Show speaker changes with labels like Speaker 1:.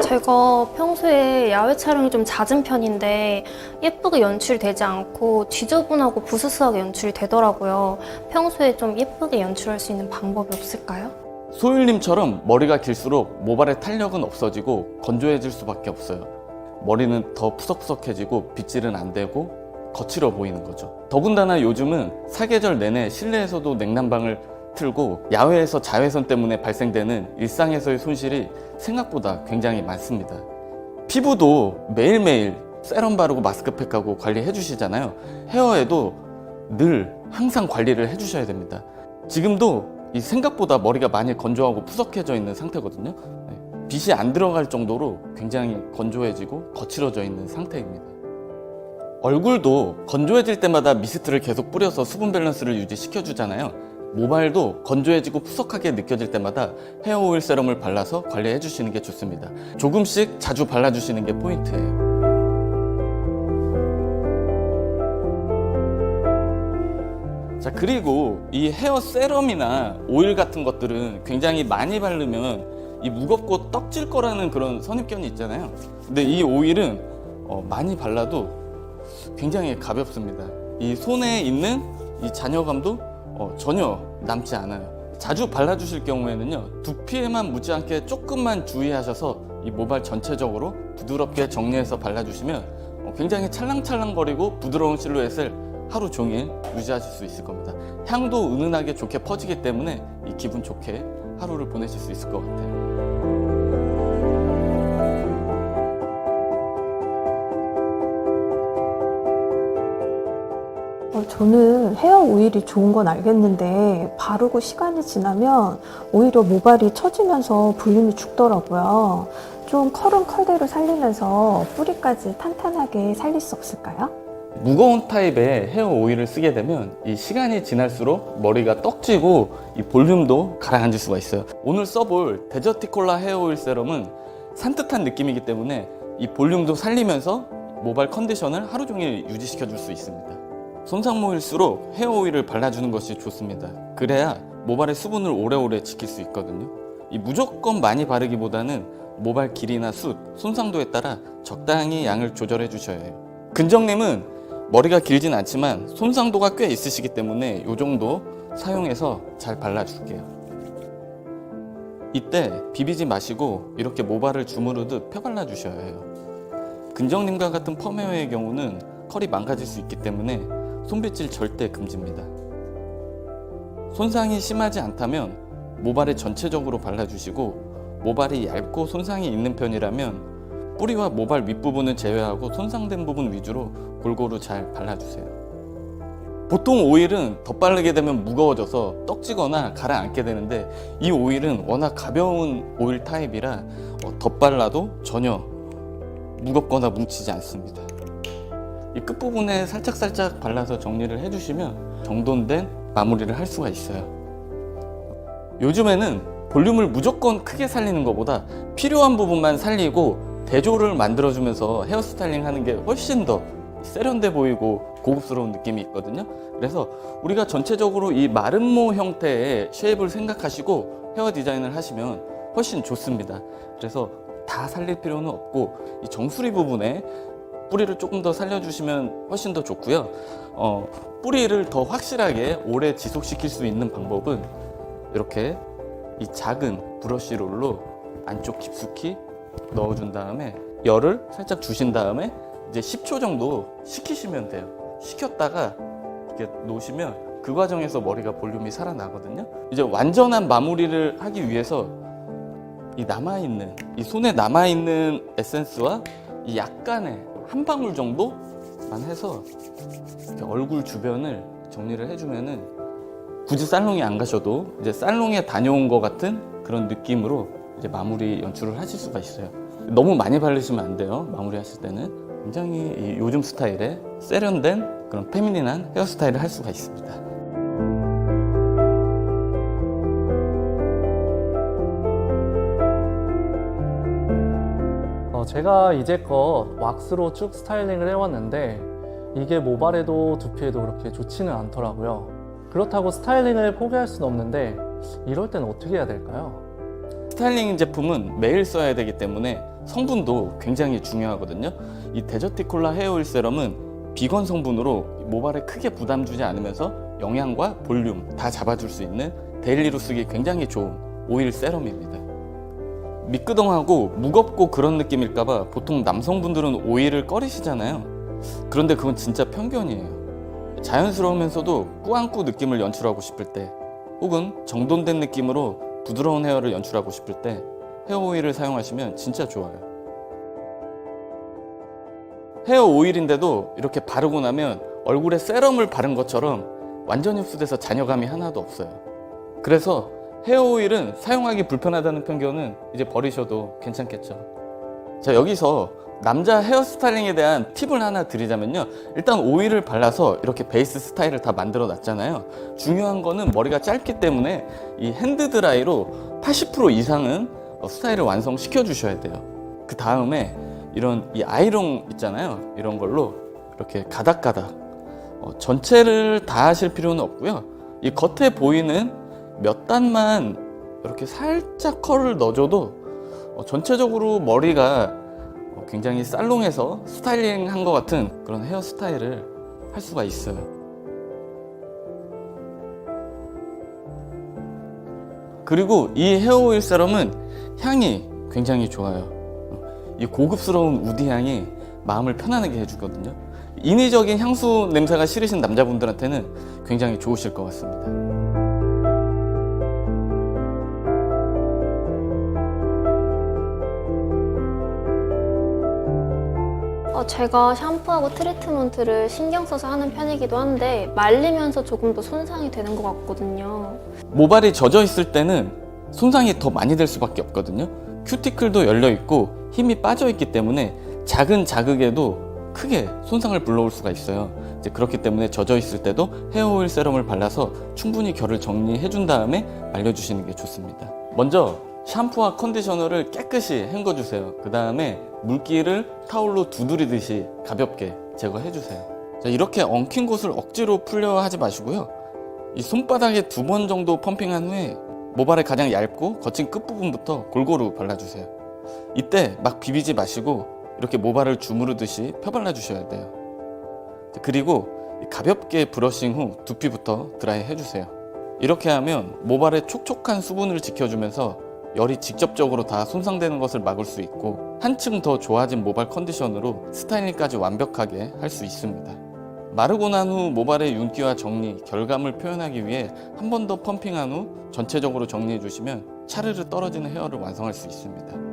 Speaker 1: 제가 평소에 야외 촬영이 좀 잦은 편인데 예쁘게 연출되지 않고 지저분하고 부스스하게 연출이 되더라고요. 평소에 좀 예쁘게 연출할 수 있는 방법이 없을까요?
Speaker 2: 소율님처럼 머리가 길수록 모발의 탄력은 없어지고 건조해질 수밖에 없어요. 머리는 더 푸석푸석해지고 빗질은 안 되고 거칠어 보이는 거죠. 더군다나 요즘은 사계절 내내 실내에서도 냉난방을 틀고 야외에서 자외선 때문에 발생되는 일상에서의 손실이 생각보다 굉장히 많습니다. 피부도 매일매일 세럼 바르고 마스크팩하고 관리해 주시잖아요. 헤어에도 늘 항상 관리를 해 주셔야 됩니다. 지금도 이 생각보다 머리가 많이 건조하고 푸석해져 있는 상태거든요. 빛이 안 들어갈 정도로 굉장히 건조해지고 거칠어져 있는 상태입니다. 얼굴도 건조해질 때마다 미스트를 계속 뿌려서 수분 밸런스를 유지시켜 주잖아요. 모발도 건조해지고 푸석하게 느껴질 때마다 헤어 오일 세럼을 발라서 관리해 주시는 게 좋습니다. 조금씩 자주 발라주시는 게 포인트예요. 자, 그리고 이 헤어 세럼이나 오일 같은 것들은 굉장히 많이 바르면 이 무겁고 떡질 거라는 그런 선입견이 있잖아요. 근데 이 오일은 많이 발라도 굉장히 가볍습니다. 이 손에 있는 이 잔여감도 전혀 남지 않아요. 자주 발라주실 경우에는요, 두피에만 묻지 않게 조금만 주의하셔서 이 모발 전체적으로 부드럽게 정리해서 발라주시면 굉장히 찰랑찰랑거리고 부드러운 실루엣을 하루 종일 유지하실 수 있을 겁니다. 향도 은은하게 좋게 퍼지기 때문에 이 기분 좋게 하루를 보내실 수 있을 것 같아요.
Speaker 3: 저는 헤어 오일이 좋은 건 알겠는데 바르고 시간이 지나면 오히려 모발이 처지면서 볼륨이 죽더라고요. 좀 컬은 컬대로 살리면서 뿌리까지 탄탄하게 살릴 수 없을까요?
Speaker 2: 무거운 타입의 헤어 오일을 쓰게 되면 이 시간이 지날수록 머리가 떡지고 이 볼륨도 가라앉을 수가 있어요. 오늘 써볼 데저티콜라 헤어 오일 세럼은 산뜻한 느낌이기 때문에 이 볼륨도 살리면서 모발 컨디션을 하루 종일 유지시켜 줄 수 있습니다. 손상모일수록 헤어 오일을 발라주는 것이 좋습니다. 그래야 모발의 수분을 오래오래 지킬 수 있거든요. 이 무조건 많이 바르기보다는 모발 길이나 숱, 손상도에 따라 적당히 양을 조절해 주셔야 해요. 근정님은 머리가 길진 않지만 손상도가 꽤 있으시기 때문에 이 정도 사용해서 잘 발라줄게요. 이때 비비지 마시고 이렇게 모발을 주무르듯 펴발라 주셔야 해요. 근정님과 같은 펌 헤어의 경우는 컬이 망가질 수 있기 때문에 손빗질 절대 금지입니다. 손상이 심하지 않다면 모발에 전체적으로 발라주시고, 모발이 얇고 손상이 있는 편이라면 뿌리와 모발 윗부분은 제외하고 손상된 부분 위주로 골고루 잘 발라주세요. 보통 오일은 덧바르게 되면 무거워져서 떡지거나 가라앉게 되는데 이 오일은 워낙 가벼운 오일 타입이라 덧발라도 전혀 무겁거나 뭉치지 않습니다. 이 끝부분에 살짝살짝 발라서 정리를 해주시면 정돈된 마무리를 할 수가 있어요. 요즘에는 볼륨을 무조건 크게 살리는 것보다 필요한 부분만 살리고 대조를 만들어주면서 헤어스타일링 하는 게 훨씬 더 세련돼 보이고 고급스러운 느낌이 있거든요. 그래서 우리가 전체적으로 이 마름모 형태의 쉐입을 생각하시고 헤어 디자인을 하시면 훨씬 좋습니다. 그래서 다 살릴 필요는 없고 이 정수리 부분에 뿌리를 조금 더 살려주시면 훨씬 더 좋고요. 뿌리를 더 확실하게 오래 지속시킬 수 있는 방법은 이렇게 이 작은 브러쉬 롤로 안쪽 깊숙이 넣어준 다음에 열을 살짝 주신 다음에 이제 10초 정도 식히시면 돼요. 식혔다가 이렇게 놓으시면 그 과정에서 머리가 볼륨이 살아나거든요. 이제 완전한 마무리를 하기 위해서 이 손에 남아있는 에센스와 이 약간의 한 방울 정도만 해서 이렇게 얼굴 주변을 정리를 해주면은 굳이 살롱에 안 가셔도 이제 살롱에 다녀온 것 같은 그런 느낌으로 이제 마무리 연출을 하실 수가 있어요. 너무 많이 바르시면 안 돼요. 마무리 하실 때는 굉장히 요즘 스타일의 세련된 그런 페미닌한 헤어스타일을 할 수가 있습니다.
Speaker 4: 제가 이제껏 왁스로 쭉 스타일링을 해왔는데 이게 모발에도 두피에도 그렇게 좋지는 않더라고요. 그렇다고 스타일링을 포기할 수는 없는데 이럴 때는 어떻게 해야 될까요?
Speaker 2: 스타일링 제품은 매일 써야 되기 때문에 성분도 굉장히 중요하거든요. 이 데저티콜라 헤어 오일 세럼은 비건 성분으로 모발에 크게 부담 주지 않으면서 영양과 볼륨 다 잡아줄 수 있는 데일리로 쓰기 굉장히 좋은 오일 세럼입니다. 미끄덩하고 무겁고 그런 느낌일까봐 보통 남성분들은 오일을 꺼리시잖아요. 그런데 그건 진짜 편견이에요. 자연스러우면서도 꾸안꾸 느낌을 연출하고 싶을 때, 혹은 정돈된 느낌으로 부드러운 헤어를 연출하고 싶을 때 헤어 오일을 사용하시면 진짜 좋아요. 헤어 오일인데도 이렇게 바르고 나면 얼굴에 세럼을 바른 것처럼 완전히 흡수돼서 잔여감이 하나도 없어요. 그래서 헤어 오일은 사용하기 불편하다는 편견은 이제 버리셔도 괜찮겠죠. 자, 여기서 남자 헤어 스타일링에 대한 팁을 하나 드리자면요. 일단 오일을 발라서 이렇게 베이스 스타일을 다 만들어 놨잖아요. 중요한 거는 머리가 짧기 때문에 이 핸드 드라이로 80% 이상은 스타일을 완성시켜 주셔야 돼요. 그 다음에 이런 이 아이롱 있잖아요. 이런 걸로 이렇게 가닥가닥 전체를 다 하실 필요는 없고요. 이 겉에 보이는 몇 단만 이렇게 살짝 컬을 넣어줘도 전체적으로 머리가 굉장히 살롱에서 스타일링 한 것 같은 그런 헤어 스타일을 할 수가 있어요. 그리고 이 헤어 오일 세럼은 향이 굉장히 좋아요. 이 고급스러운 우디 향이 마음을 편안하게 해주거든요. 인위적인 향수 냄새가 싫으신 남자분들한테는 굉장히 좋으실 것 같습니다.
Speaker 1: 제가 샴푸하고 트리트먼트를 신경 써서 하는 편이기도 한데 말리면서 조금 더 손상이 되는 것 같거든요.
Speaker 2: 모발이 젖어 있을 때는 손상이 더 많이 될 수밖에 없거든요. 큐티클도 열려 있고 힘이 빠져 있기 때문에 작은 자극에도 크게 손상을 불러올 수가 있어요. 이제 그렇기 때문에 젖어 있을 때도 헤어 오일 세럼을 발라서 충분히 결을 정리해 준 다음에 말려주시는 게 좋습니다. 먼저 샴푸와 컨디셔너를 깨끗이 헹궈 주세요. 그 다음에 물기를 타올로 두드리듯이 가볍게 제거해 주세요. 자, 이렇게 엉킨 곳을 억지로 풀려 하지 마시고요. 이 손바닥에 2번 정도 펌핑한 후에 모발의 가장 얇고 거친 끝부분부터 골고루 발라주세요. 이때 막 비비지 마시고 이렇게 모발을 주무르듯이 펴발라 주셔야 돼요. 그리고 가볍게 브러싱 후 두피부터 드라이 해주세요. 이렇게 하면 모발의 촉촉한 수분을 지켜주면서 열이 직접적으로 다 손상되는 것을 막을 수 있고 한층 더 좋아진 모발 컨디션으로 스타일링까지 완벽하게 할 수 있습니다. 마르고 난 후 모발의 윤기와 정리, 결감을 표현하기 위해 한 번 더 펌핑한 후 전체적으로 정리해 주시면 차르르 떨어지는 헤어를 완성할 수 있습니다.